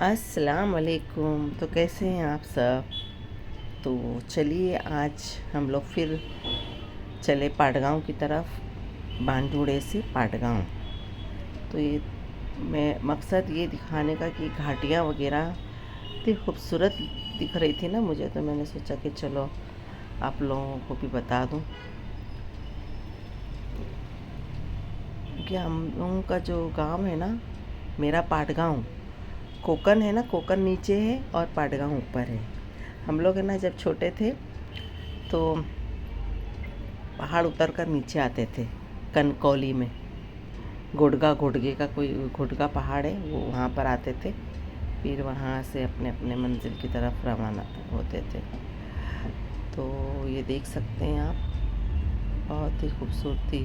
अस्सलाम वालेकुम। तो कैसे हैं आप सब। तो चलिए आज हम लोग फिर चले पाटगांव की तरफ, बांजुड़े से पाटगांव। तो ये मैं मकसद ये दिखाने का कि घाटियाँ वगैरह इतनी खूबसूरत दिख रही थी ना मुझे, तो मैंने सोचा कि चलो आप लोगों को भी बता दूं कि हम लोगों का जो गांव है ना, मेरा पाटगांव, कोकन है ना, कोकन नीचे है और पाटगांव ऊपर है। हम लोग है ना जब छोटे थे तो पहाड़ उतर कर नीचे आते थे कनकौली में। घोड़गे का कोई घोड़गा पहाड़ है, वो वहाँ पर आते थे, फिर वहाँ से अपने अपने मंजिल की तरफ रवाना होते थे। तो ये देख सकते हैं आप, बहुत ही खूबसूरती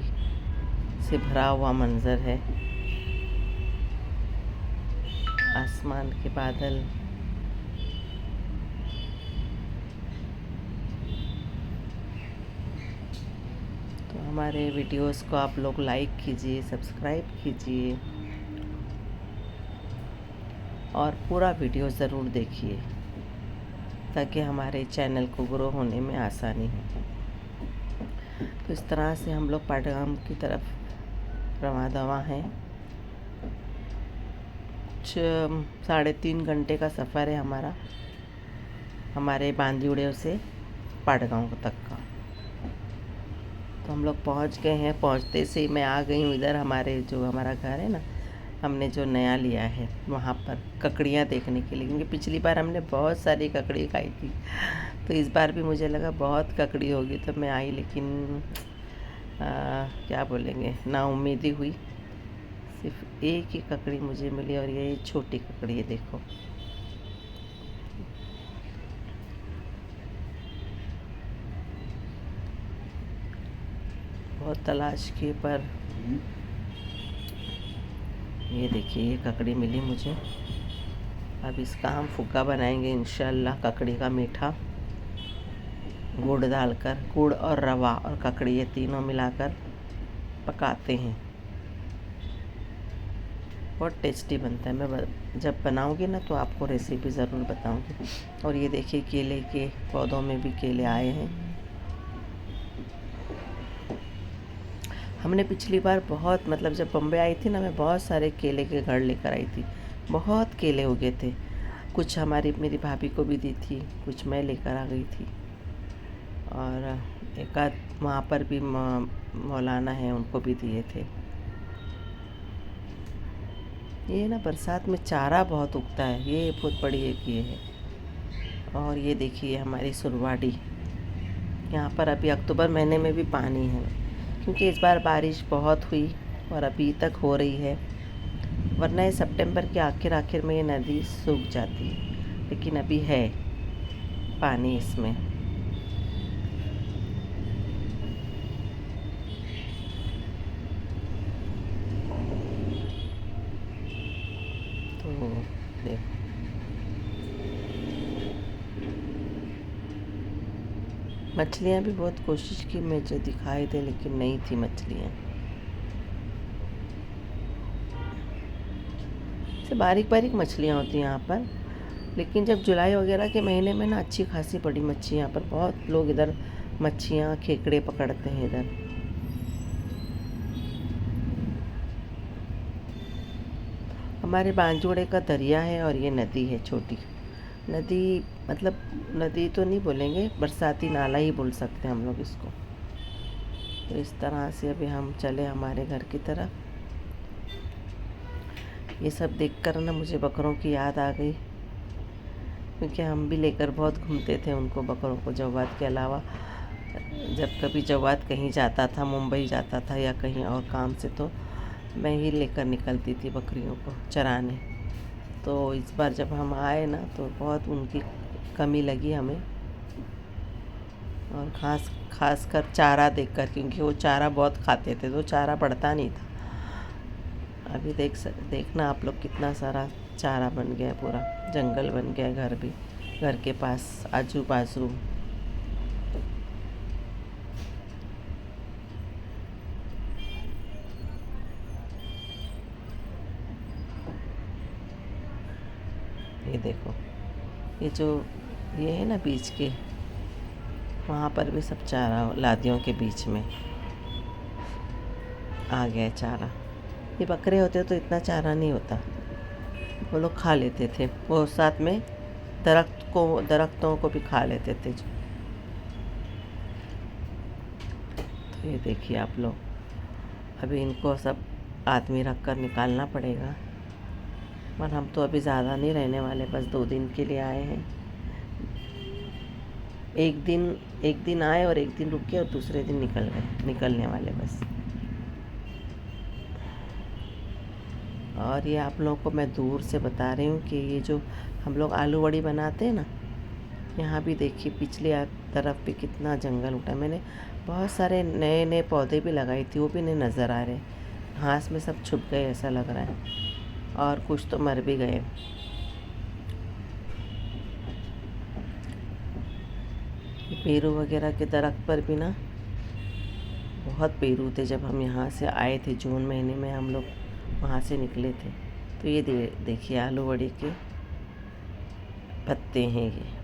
से भरा हुआ मंज़र है। आसमान के बादल, तो हमारे वीडियोस को आप लोग लाइक कीजिए, सब्सक्राइब कीजिए और पूरा वीडियो ज़रूर देखिए ताकि हमारे चैनल को ग्रो होने में आसानी हो। तो इस तरह से हम लोग पाटगाम की तरफ रवां दवा हैं। कुछ 3.5 घंटे का सफ़र है हमारा, हमारे बांदीउड़े से पाटगांव तक का। तो हम लोग पहुंच गए हैं। पहुंचते से ही मैं आ गई हूँ इधर, हमारे जो हमारा घर है ना, हमने जो नया लिया है वहाँ पर ककड़ियाँ देखने के लिए, क्योंकि पिछली बार हमने बहुत सारी ककड़ी खाई थी। तो इस बार भी मुझे लगा बहुत ककड़ी होगी, तो मैं आई, लेकिन क्या बोलेंगे, नाउम्मीदी हुई। सिर्फ एक ही ककड़ी मुझे मिली और ये छोटी ककड़ी है, देखो। बहुत तलाश की पर ये देखिए, ये ककड़ी मिली मुझे। अब इसका हम फुग्गा बनाएंगे इंशाल्लाह, ककड़ी का मीठा, गुड़ डालकर, गुड़ और रवा और ककड़ी, ये तीनों मिलाकर पकाते हैं। बहुत टेस्टी बनता है। मैं जब बनाऊंगी ना तो आपको रेसिपी ज़रूर बताऊंगी। और ये देखिए, केले के पौधों में भी केले आए हैं। हमने पिछली बार बहुत, मतलब जब बम्बई आई थी ना, मैं बहुत सारे केले के घर लेकर आई थी। बहुत केले हो गए थे। कुछ मेरी भाभी को भी दी थी, कुछ मैं लेकर आ गई थी, और एक आध वहाँ पर भी मौलाना है, उनको भी दिए थे। ये ना बरसात में चारा बहुत उगता है, ये बहुत बड़ी एक ये है। और ये देखिए हमारी सुरवाडी, यहाँ पर अभी अक्टूबर महीने में भी पानी है, क्योंकि इस बार बारिश बहुत हुई और अभी तक हो रही है। वरना ये सितंबर के आखिर आखिर में ये नदी सूख जाती है, लेकिन अभी है पानी इसमें। तो देखो, मछलियाँ भी बहुत कोशिश की मैं जो दिखाई दे, लेकिन नहीं थी मछलियाँ। से बारीक बारीक मछलियाँ होती हैं यहाँ पर, लेकिन जब जुलाई वगैरह के महीने में ना अच्छी खासी बड़ी मच्छी, यहाँ पर बहुत लोग इधर मच्छियाँ खेकड़े पकड़ते हैं इधर। हमारे बांजुड़े का दरिया है और ये नदी है, छोटी नदी, मतलब नदी तो नहीं बोलेंगे, बरसाती नाला ही बोल सकते हैं हम लोग इसको। तो इस तरह से अभी हम चले हमारे घर की तरफ। ये सब देखकर ना मुझे बकरों की याद आ गई, क्योंकि हम भी लेकर बहुत घूमते थे उनको, बकरों को, जवाद के अलावा। जब कभी जवाद कहीं जाता था, मुंबई जाता था या कहीं और काम से, तो मैं ही लेकर निकलती थी बकरियों को चराने। तो इस बार जब हम आए ना तो बहुत उनकी कमी लगी हमें, और खास कर चारा देखकर, क्योंकि वो चारा बहुत खाते थे तो चारा बढ़ता नहीं था। अभी देखना आप लोग, कितना सारा चारा बन गया, पूरा जंगल बन गया, घर भी, घर के पास आजू बाजू। ये देखो, ये जो ये है ना बीच के, वहाँ पर भी सब चारा लादियों के बीच में आ गया है चारा। ये बकरे होते तो इतना चारा नहीं होता, वो लोग खा लेते थे, वो साथ में दरख्तों को भी खा लेते थे। तो ये देखिए आप लोग, अभी इनको सब आदमी रख कर निकालना पड़ेगा। पर हम तो अभी ज़्यादा नहीं रहने वाले, बस 2 दिन के लिए आए हैं। एक दिन आए और एक दिन रुके और दूसरे दिन निकलने वाले बस। और ये आप लोगों को मैं दूर से बता रही हूँ कि ये जो हम लोग आलू वड़ी बनाते हैं ना, यहाँ भी देखिए पिछले तरफ भी कितना जंगल उठा। मैंने बहुत सारे नए नए पौधे भी लगाई थी, वो भी नहीं नज़र आ रहे, घास में सब छुप गए ऐसा लग रहा है, और कुछ तो मर भी गए। पेरू वगैरह के दरख्त पर भी ना बहुत पेरू थे। जब हम यहाँ से आए थे जून महीने में, हम लोग वहाँ से निकले थे। तो ये देखिए आलू वड़ी के पत्ते हैं ये।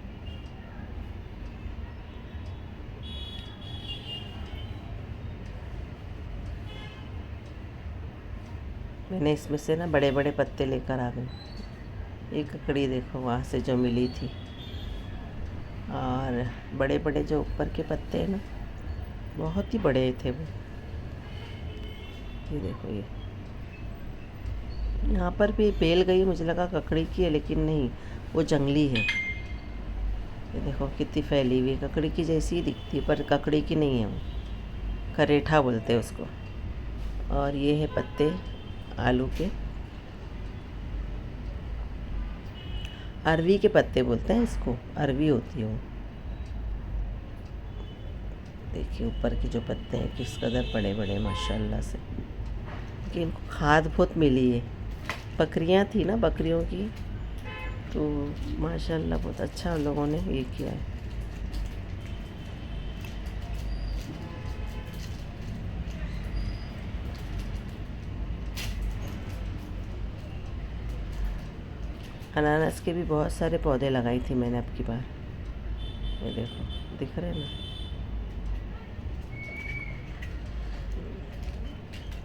मैंने इसमें से ना बड़े बड़े पत्ते लेकर आ गई। एक ककड़ी देखो वहाँ से जो मिली थी, और बड़े बड़े जो ऊपर के पत्ते हैं ना, बहुत ही बड़े थे वो। ये देखो, ये यहाँ पर भी बेल गई, मुझे लगा ककड़ी की है, लेकिन नहीं, वो जंगली है। ये देखो कितनी फैली हुई, ककड़ी की जैसी ही दिखती है पर ककड़ी की नहीं है, वो करेठा बोलते हैं उसको। और ये है पत्ते आलू के, अरवी के पत्ते बोलते हैं इसको, अरवी होती है वो। देखिए ऊपर के जो पत्ते हैं किस कदर बड़े बड़े माशाल्लाह से। कि इनको खाद बहुत मिली है, बकरियां थी ना, बकरियों की, तो माशाल्लाह बहुत अच्छा उन लोगों ने ये किया है। अनानास के भी बहुत सारे पौधे लगाई थी मैंने अब की बार। ये देखो दिख रहे हैं ना,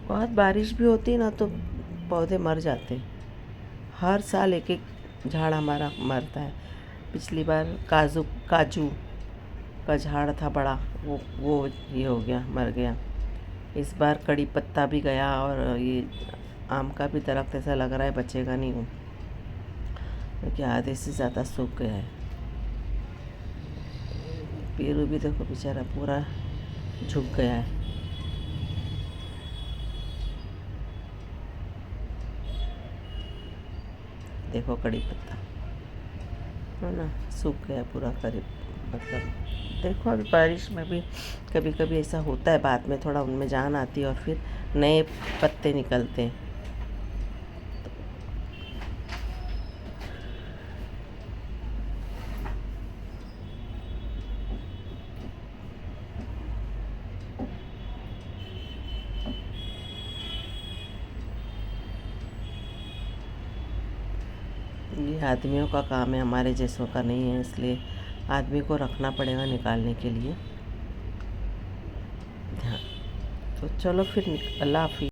बहुत बारिश भी होती है ना तो पौधे मर जाते हैं। हर साल एक एक झाड़ हमारा मरता है। पिछली बार काजू का झाड़ था बड़ा, वो ये हो गया, मर गया। इस बार कड़ी पत्ता भी गया, और ये आम का भी दरख्त ऐसा लग रहा है बचेगा नहीं वो, क्योंकि आधे से ज़्यादा सूख गया है। पेरू भी देखो बेचारा पूरा झुक गया है। देखो कड़ी पत्ता है ना, सूख गया पूरा करीब, मतलब देखो अभी बारिश में भी कभी कभी ऐसा होता है, बाद में थोड़ा उनमें जान आती है और फिर नए पत्ते निकलते हैं। ये आदमियों का काम है, हमारे जैसों का नहीं है, इसलिए आदमी को रखना पड़ेगा निकालने के लिए। हाँ, तो चलो फिर अल्लाह हाफिज़।